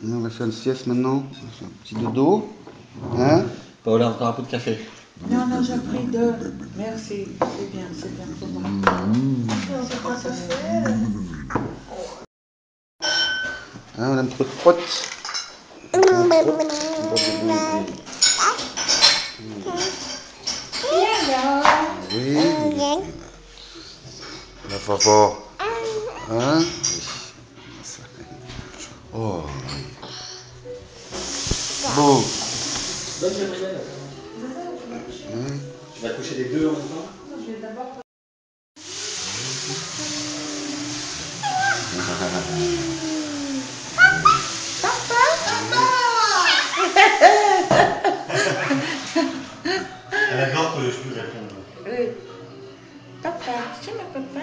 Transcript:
On va faire une sieste maintenant, un petit dodo. Hein? Paola, encore un peu de café. Non, on a déjà pris 2. Merci, c'est bien, c'est bon. Hein, madame Trotte-Trotte. Oui. La papa. Hein? Oh. Beau. Tu vas coucher les deux en même temps? Je vais d'abord. Elle adore que je peux répondre. Oui. Papa, c'est ma papa.